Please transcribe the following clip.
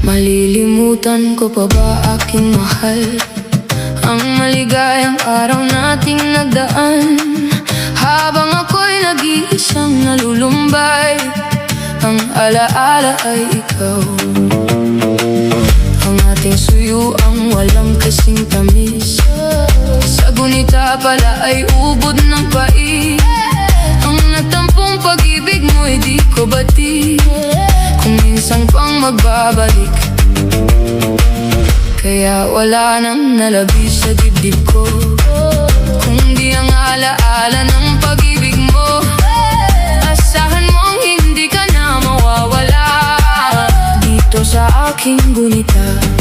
Malilimutan ko pa ba aking mahal ang maligayang araw nating nagdaan? Habang ako'y nag-iisang nalulumbay, ang alaala ay ikaw. Ang ating suyuang walang kasing tamis, sa gunita pala ay ubod ng pait. Ang nagtampong pag-ibig mo'y di ko bati, kung minsan pang magbabalik. Kaya wala nang nalabis sa dibdib ko, kung di ang alaala ng pag-ibig mo. Asahan mong hindi ka na mawawala dito sa aking gunita.